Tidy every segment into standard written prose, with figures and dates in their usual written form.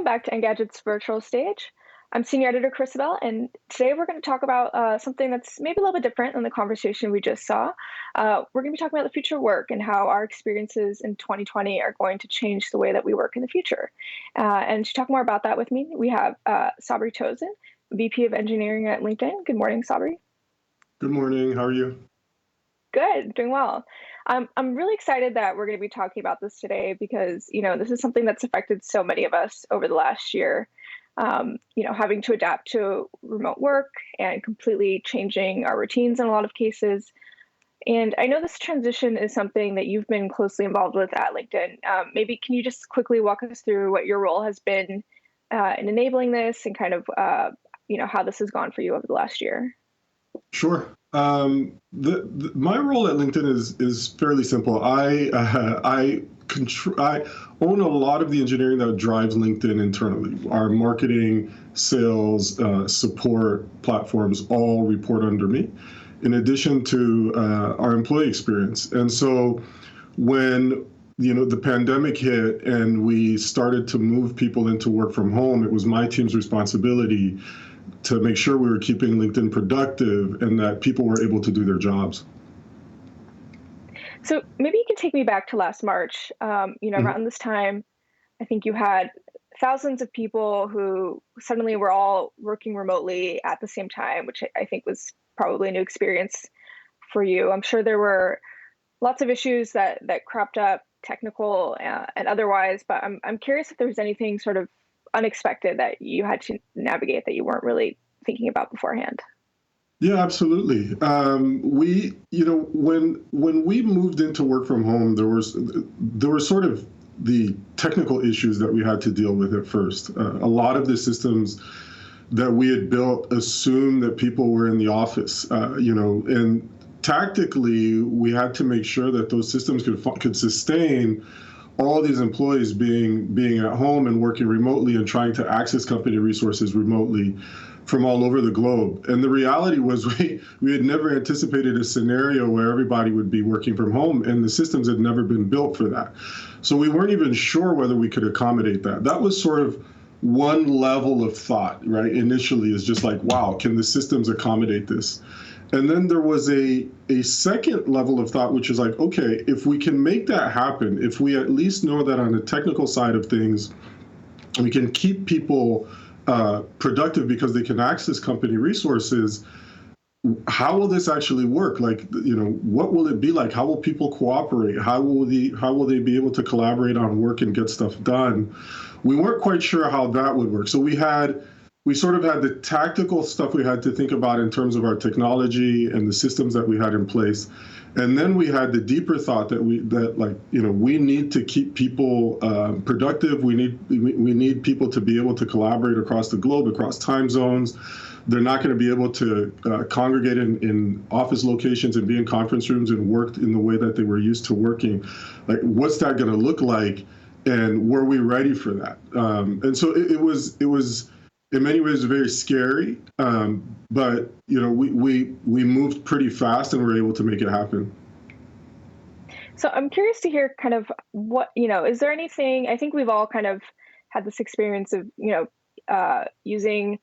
back to Engadget's virtual stage. I'm Senior Editor Chrisabel, and today we're going to talk about something that's maybe a little bit different than the conversation we just saw. We're going to be talking about the future of work and how our experiences in 2020 are going to change the way that we work in the future. And to talk more about that with me, we have Sabri Tosin, VP of Engineering at LinkedIn. Good morning, Sabri. Good morning. How are you? Good, doing well. I'm really excited that we're going to be talking about this today because, this is something that's affected so many of us over the last year. Having to adapt to remote work and completely changing our routines in a lot of cases. And I know this transition is something that you've been closely involved with at LinkedIn. Maybe can you just quickly walk us through what your role has been in enabling this and kind of, how this has gone for you over the last year? Sure. My role at LinkedIn is fairly simple. I own a lot of the engineering that drives LinkedIn internally. Our marketing, sales, support platforms all report under me, in addition to our employee experience. And so when the pandemic hit and we started to move people into work from home, it was my team's responsibility to make sure we were keeping LinkedIn productive and that people were able to do their jobs. So maybe you can take me back to last March. Around this time, I think you had thousands of people who suddenly were all working remotely at the same time, which I think was probably a new experience for you. I'm sure there were lots of issues that cropped up, technical and otherwise, but I'm curious if there was anything sort of unexpected that you had to navigate that you weren't really thinking about beforehand. Yeah, absolutely. When we moved into work from home, there were sort of the technical issues that we had to deal with at first. A lot of the systems that we had built assumed that people were in the office, and tactically we had to make sure that those systems could sustain all these employees being at home and working remotely and trying to access company resources remotely from all over the globe. And the reality was we had never anticipated a scenario where everybody would be working from home, and the systems had never been built for that. So we weren't even sure whether we could accommodate that. That was sort of one level of thought, right? Initially, is just like, wow, can the systems accommodate this? And then there was a second level of thought, which is like, okay, if we can make that happen, if we at least know that on the technical side of things, we can keep people productive because they can access company resources, how will this actually work? Like, what will it be like? How will people cooperate? How will they be able to collaborate on work and get stuff done? We weren't quite sure how that would work. So we sort of had the tactical stuff we had to think about in terms of our technology and the systems that we had in place. And then we had the deeper thought that we need to keep people productive. We need people to be able to collaborate across the globe, across time zones. They're not going to be able to congregate in office locations and be in conference rooms and work in the way that they were used to working. Like, what's that going to look like? And were we ready for that? And so it was in many ways very scary, but we moved pretty fast and were able to make it happen. So I'm curious to hear kind of what, is there anything, I think we've all kind of had this experience of, using,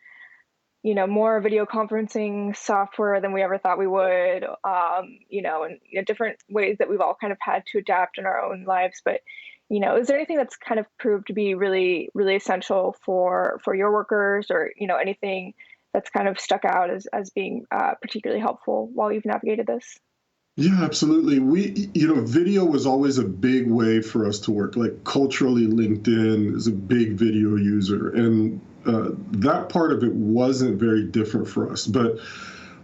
more video conferencing software than we ever thought we would, and different ways that we've all kind of had to adapt in our own lives. But, is there anything that's kind of proved to be really, really essential for your workers or, anything that's kind of stuck out as being particularly helpful while you've navigated this? Yeah, absolutely. Video was always a big way for us to work. Like, culturally, LinkedIn is a big video user, and that part of it wasn't very different for us. But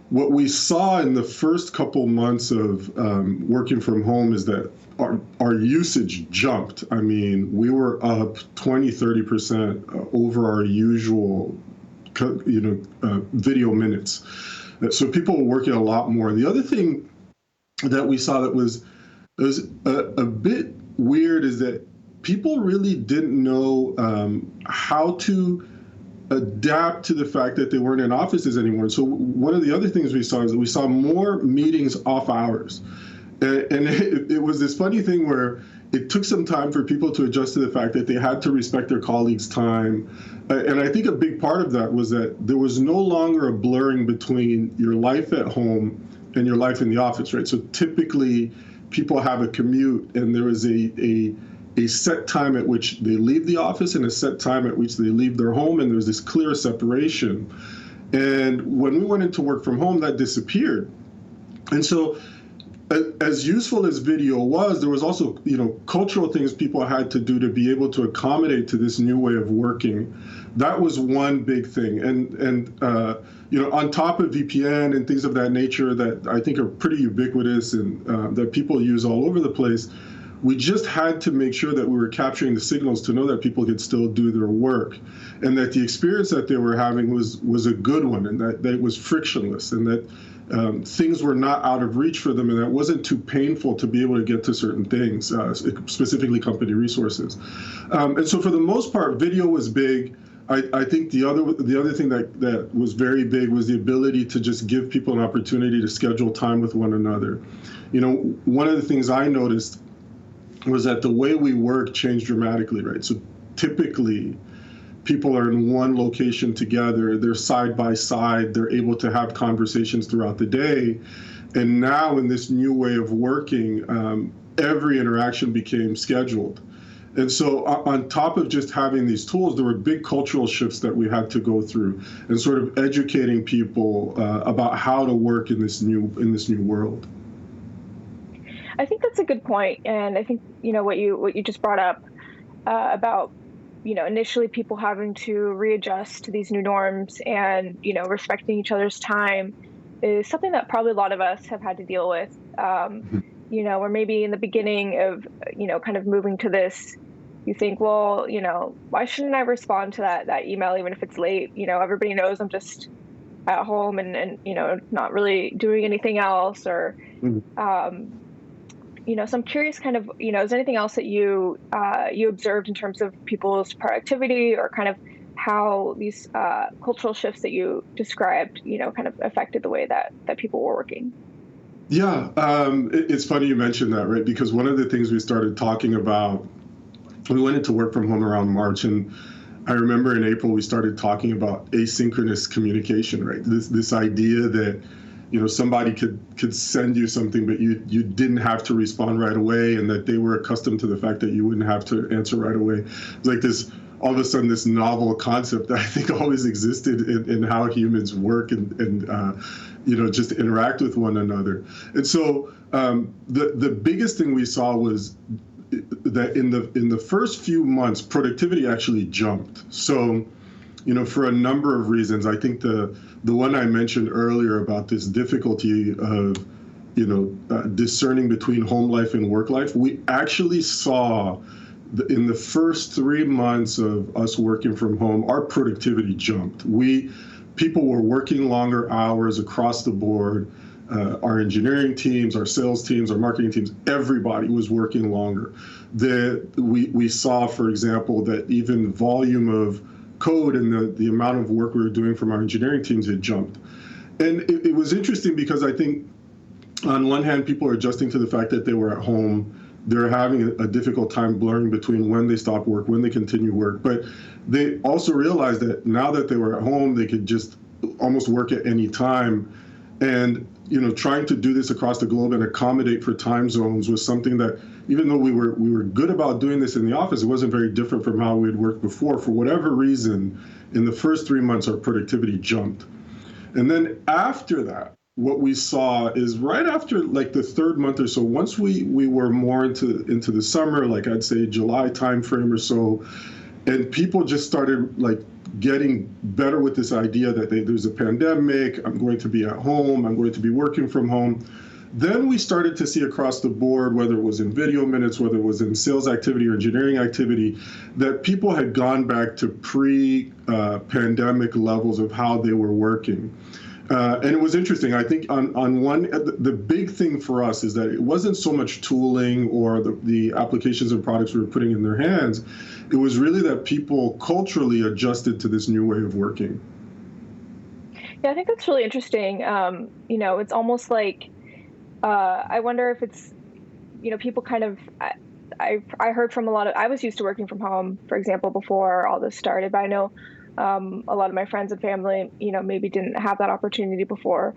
what we saw in the first couple months of working from home is that our usage jumped. I mean, we were up 20-30% over our usual, video minutes. So people were working a lot more. The other thing that we saw that was a bit weird is that people really didn't know how to adapt to the fact that they weren't in offices anymore. So one of the other things we saw is that we saw more meetings off hours. And it was this funny thing where it took some time for people to adjust to the fact that they had to respect their colleagues' time. And I think a big part of that was that there was no longer a blurring between your life at home and your life in the office, right? So typically people have a commute and there is a set time at which they leave the office and a set time at which they leave their home, and there's this clear separation. And when we went into work from home, that disappeared. And so as useful as video was, there was also, cultural things people had to do to be able to accommodate to this new way of working. That was one big thing. And on top of VPN and things of that nature that I think are pretty ubiquitous and that people use all over the place, we just had to make sure that we were capturing the signals to know that people could still do their work, and that the experience that they were having was a good one, and that it was frictionless, and that things were not out of reach for them, and that it wasn't too painful to be able to get to certain things, specifically company resources. And so for the most part, video was big. I think the other thing that was very big was the ability to just give people an opportunity to schedule time with one another. One of the things I noticed was that the way we work changed dramatically, right? So typically, people are in one location together, they're side by side, they're able to have conversations throughout the day. And now in this new way of working, every interaction became scheduled. And so on top of just having these tools, there were big cultural shifts that we had to go through, and sort of educating people about how to work in this new world. I think that's a good point, and I think what you just brought up about initially people having to readjust to these new norms and respecting each other's time is something that probably a lot of us have had to deal with. Or maybe in the beginning of kind of moving to this, you think, well, why shouldn't I respond to that email even if it's late? Everybody knows I'm just at home and not really doing anything else, or so I'm curious, kind of, is there anything else that you observed in terms of people's productivity, or kind of how these cultural shifts that you described, kind of affected the way that people were working? Yeah, it's funny you mentioned that, right? Because one of the things we started talking about, we went into work from home around March, and I remember in April we started talking about asynchronous communication, right? This idea that somebody could send you something, but you didn't have to respond right away, and that they were accustomed to the fact that you wouldn't have to answer right away. It's like this, all of a sudden, this novel concept that I think always existed in how humans work and just interact with one another. And so the biggest thing we saw was that in the first few months, productivity actually jumped. So, for a number of reasons, I think the one I mentioned earlier about this difficulty of, discerning between home life and work life, we actually saw in the first 3 months of us working from home, our productivity jumped. People were working longer hours across the board. Our engineering teams, our sales teams, our marketing teams, everybody was working longer. We saw, for example, that even volume of code and the amount of work we were doing from our engineering teams had jumped. And it was interesting because I think on one hand, people are adjusting to the fact that they were at home. They're having a difficult time blurring between when they stop work, when they continue work. But they also realized that now that they were at home, they could just almost work at any time. And trying to do this across the globe and accommodate for time zones was something that, even though we were good about doing this in the office, it wasn't very different from how we had worked before. For whatever reason, in the first 3 months, our productivity jumped. And then after that, what we saw is right after like the third month or so, once we were more into the summer, like I'd say July timeframe or so, and people just started like getting better with this idea that there's a pandemic, I'm going to be at home, I'm going to be working from home. Then we started to see across the board, whether it was in video minutes, whether it was in sales activity or engineering activity, that people had gone back to pre-pandemic levels of how they were working. And it was interesting. I think on one, the big thing for us is that it wasn't so much tooling or the applications and products we were putting in their hands. It was really that people culturally adjusted to this new way of working. Yeah, I think that's really interesting. It's almost like I wonder if it's people kind of. I heard from a lot of, I was used to working from home, for example, before all this started, but I know a lot of my friends and family, maybe didn't have that opportunity before.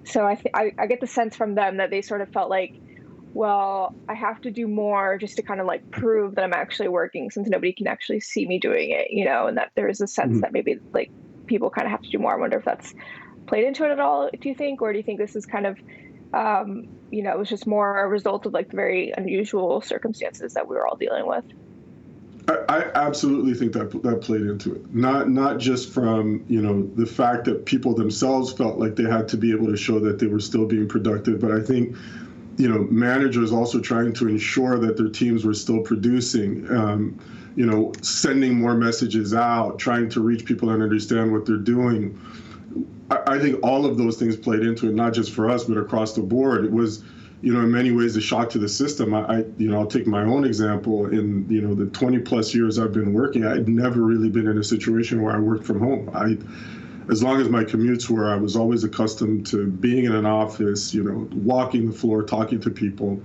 So I get the sense from them that they sort of felt like, well, I have to do more just to kind of like prove that I'm actually working since nobody can actually see me doing it, and that there is a sense Mhm. that maybe like people kind of have to do more. I wonder if that's played into it at all, do you think? Or do you think this is kind of, it was just more a result of like the very unusual circumstances that we were all dealing with? I absolutely think that played into it. Not just from the fact that people themselves felt like they had to be able to show that they were still being productive, but I think managers also trying to ensure that their teams were still producing. Sending more messages out, trying to reach people and understand what they're doing. I think all of those things played into it, not just for us, but across the board. It was, in many ways, a shock to the system. I'll take my own example. In, the 20 plus years I've been working, I'd never really been in a situation where I worked from home. As long as my commutes were, I was always accustomed to being in an office, walking the floor, talking to people.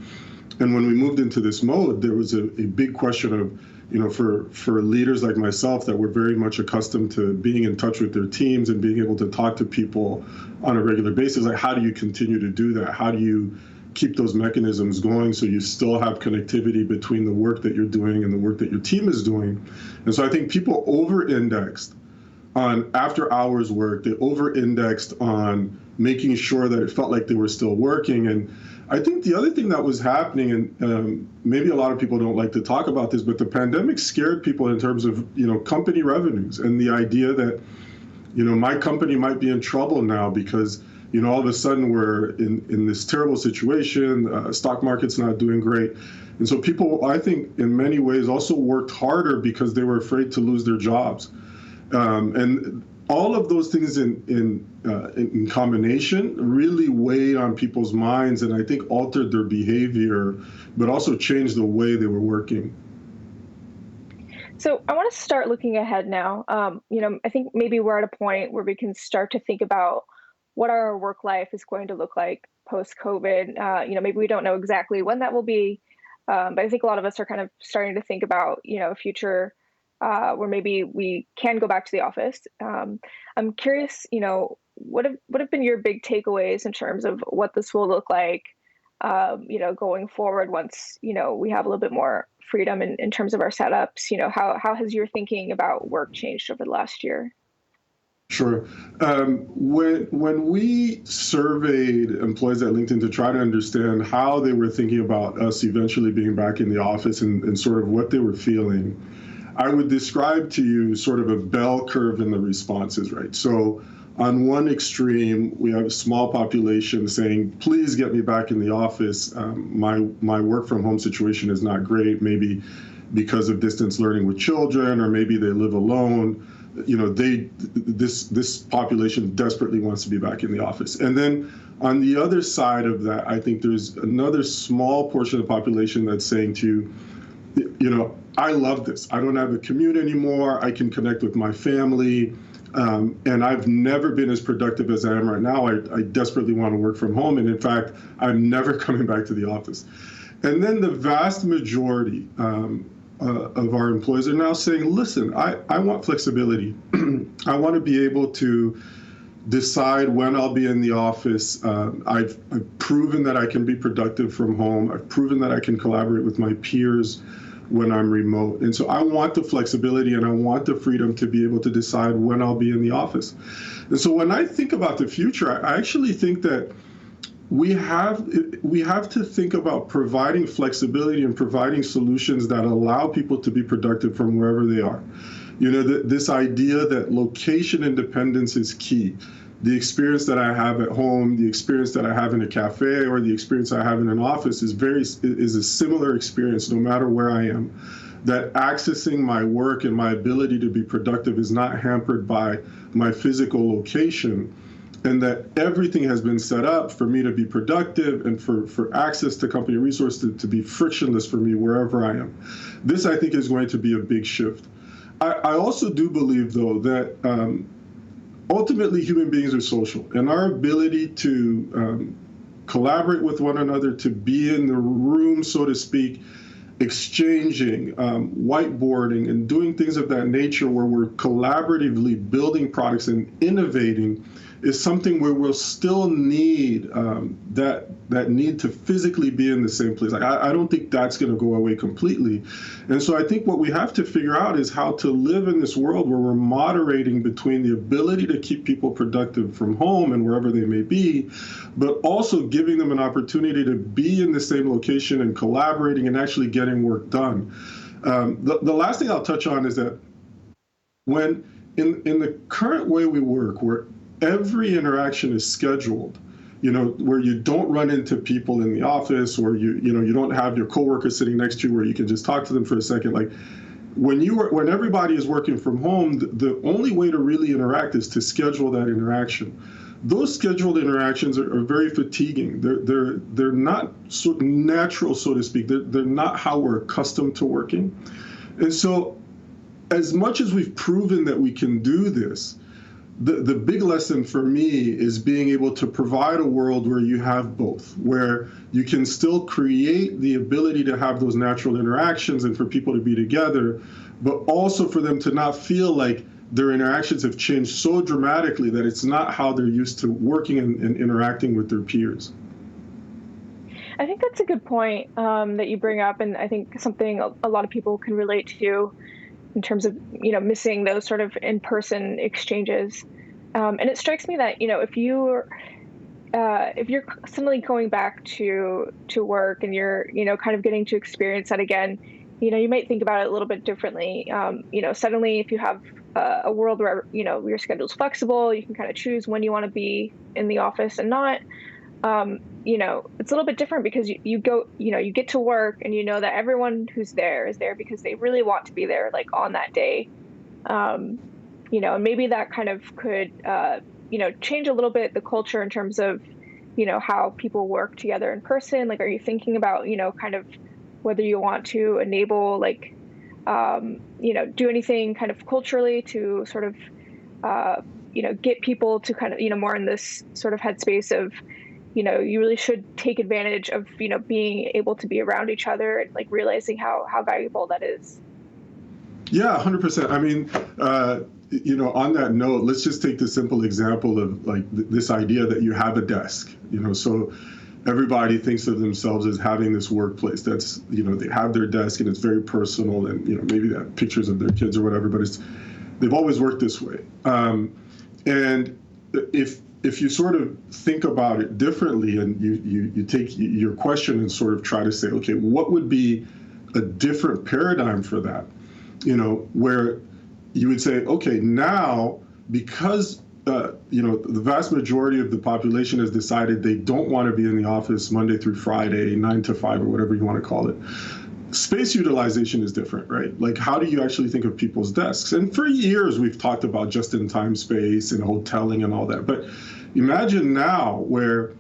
And when we moved into this mode, there was a big question of, for leaders like myself that were very much accustomed to being in touch with their teams and being able to talk to people on a regular basis, like how do you continue to do that? How do you keep those mechanisms going so you still have connectivity between the work that you're doing and the work that your team is doing? And so I think people over-indexed on after hours work. They over-indexed on making sure that it felt like they were still working. And I think the other thing that was happening, and maybe a lot of people don't like to talk about this, but the pandemic scared people in terms of company revenues and the idea that my company might be in trouble now because all of a sudden we're in this terrible situation. Stock market's not doing great. And so people, I think, in many ways also worked harder because they were afraid to lose their jobs. And all of those things in combination really weighed on people's minds and I think altered their behavior, but also changed the way they were working. So I want to start looking ahead now. I think maybe we're at a point where we can start to think about what our work life is going to look like post COVID. Maybe we don't know exactly when that will be, but I think a lot of us are kind of starting to think about, a future where maybe we can go back to the office. I'm curious, what have been your big takeaways in terms of what this will look like, going forward once, we have a little bit more freedom in terms of our setups. How has your thinking about work changed over the last year? Sure. When we surveyed employees at LinkedIn to try to understand how they were thinking about us eventually being back in the office and sort of what they were feeling, I would describe to you sort of a bell curve in the responses, right? So on one extreme, we have a small population saying, please get me back in the office. My work from home situation is not great, maybe because of distance learning with children, or maybe they live alone. This population desperately wants to be back in the office. And then on the other side of that, I think there's another small portion of the population that's saying to you, I love this. I don't have a commute anymore. I can connect with my family. And I've never been as productive as I am right now. I desperately want to work from home. And in fact, I'm never coming back to the office. And then the vast majority of our employees are now saying, listen, I want flexibility. I want to be able to decide when I'll be in the office. I've proven that I can be productive from home. I've proven that I can collaborate with my peers when I'm remote. And so I want the flexibility and I want the freedom to be able to decide when I'll be in the office. And so when I think about the future, I actually think that we have to think about providing flexibility and providing solutions that allow people to be productive from wherever they are. This idea that location independence is key. The experience that I have at home, the experience that I have in a cafe, or the experience I have in an office is a similar experience no matter where I am. That accessing my work and my ability to be productive is not hampered by my physical location, and that everything has been set up for me to be productive and for access to company resources to be frictionless for me wherever I am. This, I think, is going to be a big shift. I also do believe, though, that ultimately human beings are social, and our ability to collaborate with one another, to be in the room, so to speak, exchanging, whiteboarding, and doing things of that nature where we're collaboratively building products and innovating is something where we'll still need that need to physically be in the same place. Like I don't think that's going to go away completely. And so I think what we have to figure out is how to live in this world where we're moderating between the ability to keep people productive from home and wherever they may be, but also giving them an opportunity to be in the same location and collaborating and actually getting work done. The last thing I'll touch on is that when in the current way we work, where every interaction is scheduled, where you don't run into people in the office, or you don't have your coworker sitting next to you where you can just talk to them for a second. Like when everybody is working from home, the only way to really interact is to schedule that interaction. Those scheduled interactions are very fatiguing. They're not sort of natural, so to speak. They're not how we're accustomed to working. And so as much as we've proven that we can do this, the big lesson for me is being able to provide a world where you have both, where you can still create the ability to have those natural interactions and for people to be together, but also for them to not feel like their interactions have changed so dramatically that it's not how they're used to working and interacting with their peers. I think that's a good point that you bring up, and I think something a lot of people can relate to in terms of missing those sort of in-person exchanges. And it strikes me that if you're suddenly going back to work and you're kind of getting to experience that again, you might think about it a little bit differently. Suddenly if you have a world where your schedule's flexible, you can kind of choose when you want to be in the office and not. It's a little bit different because you go, you get to work and you know that everyone who's there is there because they really want to be there, like on that day. And maybe that kind of could, change a little bit the culture in terms of, how people work together in person. Like, are you thinking about, kind of whether you want to enable, like, do anything kind of culturally to sort of, get people to kind of, more in this sort of headspace of, you really should take advantage of, being able to be around each other and like realizing how valuable that is. Yeah, 100%. I mean, on that note, let's just take the simple example of like this idea that you have a desk, so everybody thinks of themselves as having this workplace that's, they have their desk and it's very personal and, maybe they have pictures of their kids or whatever, but they've always worked this way. And if you sort of think about it differently and you take your question and sort of try to say, okay, what would be a different paradigm for that? Where you would say, okay, now because the vast majority of the population has decided they don't want to be in the office Monday through Friday, 9 to 5 or whatever you want to call it. Space utilization is different, right? Like, how do you actually think of people's desks? And for years, we've talked about just-in-time space and hoteling and all that. But imagine now where,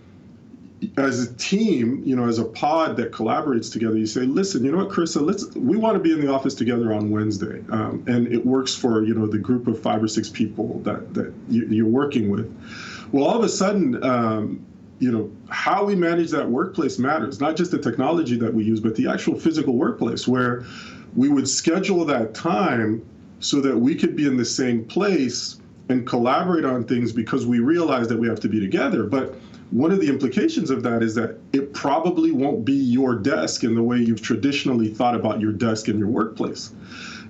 as a team, as a pod that collaborates together, you say, listen, you know what, Carissa, we want to be in the office together on Wednesday. And it works for, the group of 5 or 6 people that you're working with. Well, all of a sudden, how we manage that workplace matters, not just the technology that we use, but the actual physical workplace where we would schedule that time so that we could be in the same place and collaborate on things because we realize that we have to be together. But one of the implications of that is that it probably won't be your desk in the way you've traditionally thought about your desk in your workplace.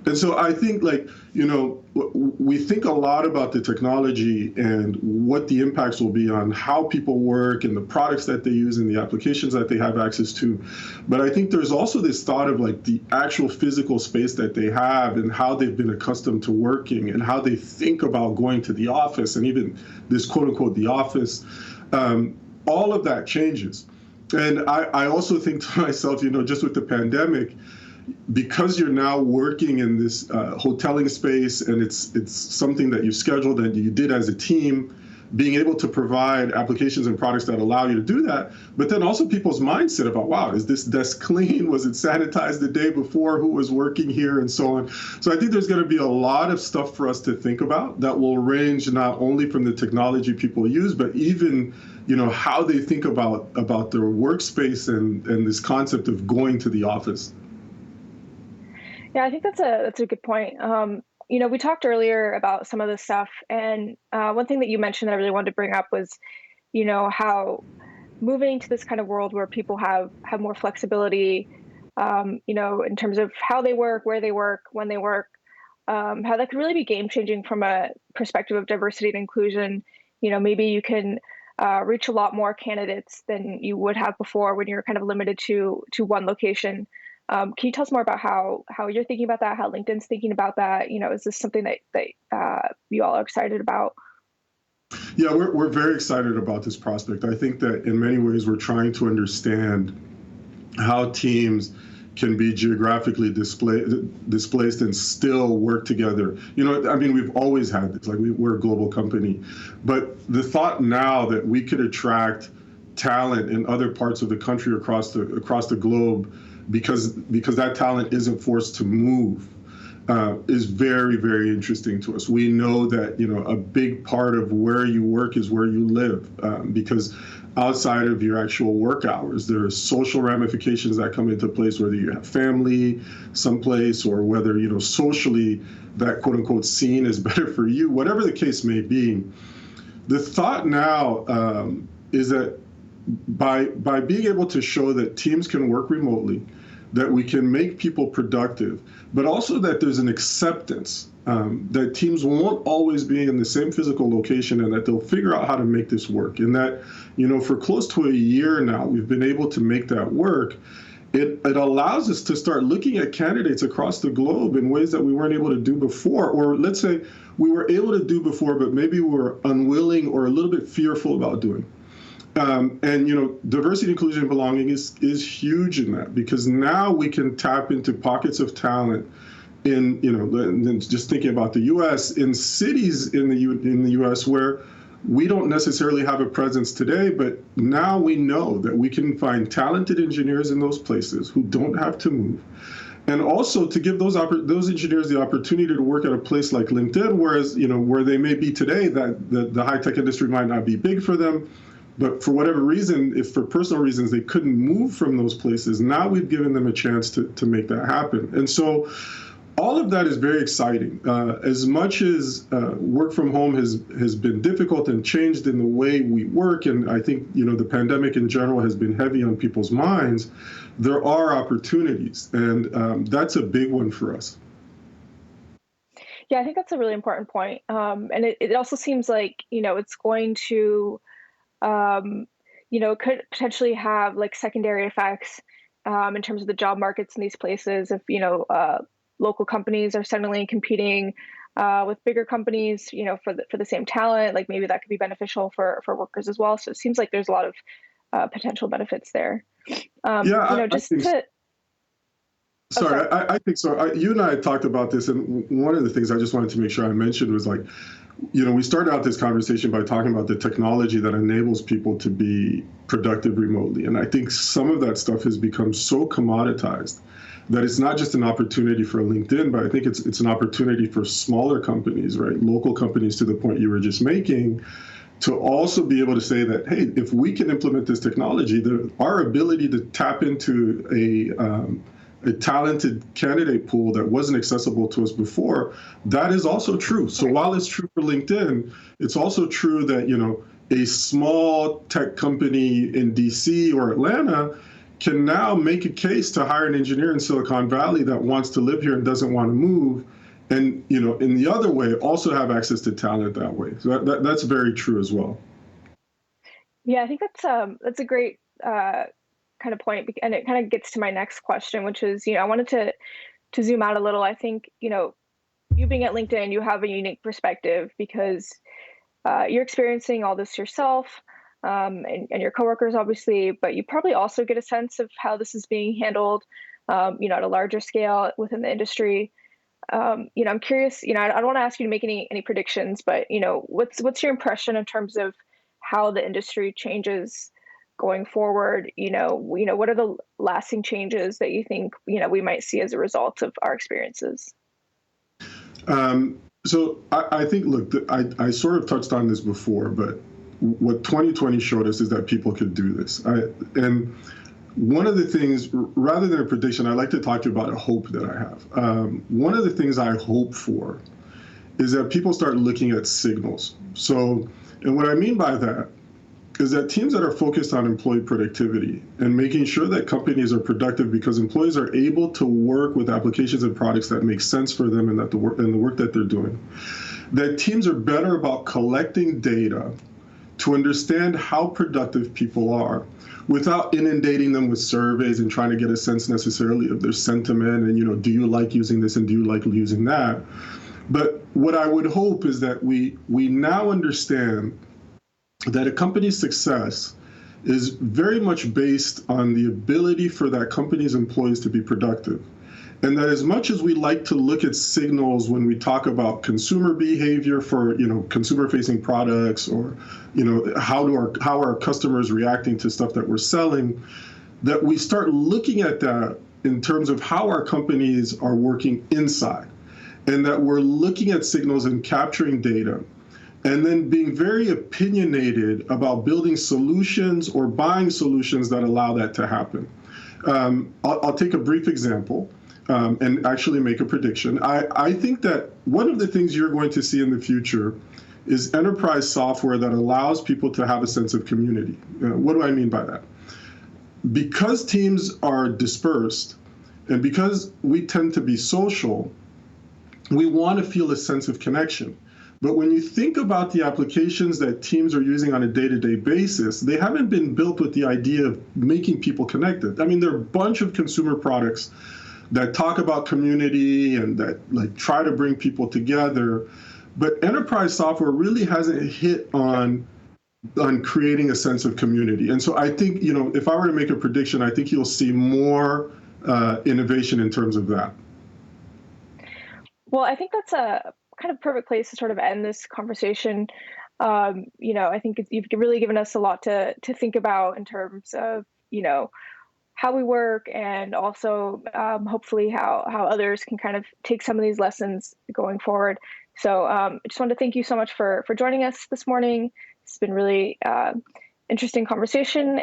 And so I think, we think a lot about the technology and what the impacts will be on how people work and the products that they use and the applications that they have access to. But I think there's also this thought of like the actual physical space that they have and how they've been accustomed to working and how they think about going to the office and even this quote unquote, the office. All of that changes. And I also think to myself, just with the pandemic, because you're now working in this hoteling space and it's something that you scheduled and you did as a team, being able to provide applications and products that allow you to do that, but then also people's mindset about, wow, is this desk clean? Was it sanitized the day before? Who was working here? And so on. So I think there's going to be a lot of stuff for us to think about that will range not only from the technology people use, but even how they think about their workspace and this concept of going to the office. Yeah, I think that's a good point. We talked earlier about some of this stuff, and one thing that you mentioned that I really wanted to bring up was, how moving to this kind of world where people have more flexibility, in terms of how they work, where they work, when they work, how that could really be game changing from a perspective of diversity and inclusion. Maybe you can reach a lot more candidates than you would have before when you're kind of limited to one location. Can you tell us more about how you're thinking about that? How LinkedIn's thinking about that? Is this something that you all are excited about? Yeah, we're very excited about this prospect. I think that in many ways we're trying to understand how teams can be geographically displaced and still work together. I mean, we've always had this, like we're a global company, but the thought now that we could attract talent in other parts of the country across the globe because that talent isn't forced to move is very, very interesting to us. We know that a big part of where you work is where you live, because outside of your actual work hours, there are social ramifications that come into place, whether you have family someplace or whether socially that quote unquote scene is better for you. Whatever the case may be, the thought now is that by being able to show that teams can work remotely, that we can make people productive, but also that there's an acceptance that teams won't always be in the same physical location and that they'll figure out how to make this work. And that, for close to a year now, we've been able to make that work. It allows us to start looking at candidates across the globe in ways that we weren't able to do before, or let's say we were able to do before, but maybe we were unwilling or a little bit fearful about doing. And diversity, inclusion, and belonging is huge in that, because now we can tap into pockets of talent in just thinking about the U.S. in cities in the U.S. where we don't necessarily have a presence today, but now we know that we can find talented engineers in those places who don't have to move. And also to give those engineers the opportunity to work at a place like LinkedIn, whereas where they may be today, that the high tech industry might not be big for them. But for whatever reason, if for personal reasons they couldn't move from those places, now we've given them a chance to make that happen. And so all of that is very exciting. As much as work from home has been difficult and changed in the way we work, and I think the pandemic in general has been heavy on people's minds, there are opportunities, and that's a big one for us. Yeah, I think that's a really important point. And it also seems like, it's going to, um, could potentially have like secondary effects in terms of the job markets in these places. If, local companies are suddenly competing with bigger companies, for the same talent, like maybe that could be beneficial for workers as well. So it seems like there's a lot of potential benefits there. Yeah, I Just think so. to, oh, sorry. Sorry, I think so. You and I had talked about this, and one of the things I just wanted to make sure I mentioned was like, we started out this conversation by talking about the technology that enables people to be productive remotely. And I think some of that stuff has become so commoditized that it's not just an opportunity for LinkedIn, but I think it's an opportunity for smaller companies, right? Local companies, to the point you were just making, to also be able to say that, hey, if we can implement this technology, our ability to tap into a talented candidate pool that wasn't accessible to us before, that is also true. So while it's true for LinkedIn, it's also true that, a small tech company in DC or Atlanta can now make a case to hire an engineer in Silicon Valley that wants to live here and doesn't want to move. And, in the other way, also have access to talent that way. So that's very true as well. Yeah, I think that's a great kind of point, and it kind of gets to my next question, which is, I wanted to zoom out a little. I think, you being at LinkedIn, you have a unique perspective because you're experiencing all this yourself, and your coworkers, obviously, but you probably also get a sense of how this is being handled, at a larger scale within the industry. I'm curious. I don't want to ask you to make any predictions, but what's your impression in terms of how the industry changes going forward? What are the lasting changes that you think we might see as a result of our experiences? So I think, look, I sort of touched on this before, but what 2020 showed us is that people could do this. And one of the things, rather than a prediction, I like to talk to you about a hope that I have. One of the things I hope for is that people start looking at signals. So, and what I mean by that is that teams that are focused on employee productivity and making sure that companies are productive because employees are able to work with applications and products that make sense for them and that the work that they're doing, that teams are better about collecting data to understand how productive people are without inundating them with surveys and trying to get a sense necessarily of their sentiment and, do you like using this and do you like using that? But what I would hope is that we now understand that a company's success is very much based on the ability for that company's employees to be productive. And that as much as we like to look at signals when we talk about consumer behavior for, consumer-facing products or, how are customers reacting to stuff that we're selling, that we start looking at that in terms of how our companies are working inside, and that we're looking at signals and capturing data, and then being very opinionated about building solutions or buying solutions that allow that to happen. I'll take a brief example and actually make a prediction. I think that one of the things you're going to see in the future is enterprise software that allows people to have a sense of community. What do I mean by that? Because teams are dispersed and because we tend to be social, we want to feel a sense of connection. But when you think about the applications that teams are using on a day-to-day basis, they haven't been built with the idea of making people connected. I mean, there are a bunch of consumer products that talk about community and that try to bring people together, but enterprise software really hasn't hit on creating a sense of community. And so I think, if I were to make a prediction, I think you'll see more innovation in terms of that. Well, I think that's a kind of perfect place to sort of end this conversation. I think you've really given us a lot to think about in terms of, how we work, and also hopefully how others can kind of take some of these lessons going forward. So I just wanted to thank you so much for joining us this morning. It's been really interesting conversation.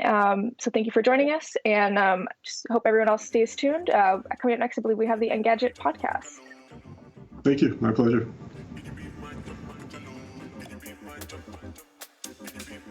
So thank you for joining us, and just hope everyone else stays tuned. Coming up next, I believe we have the Engadget podcast. Thank you. My pleasure.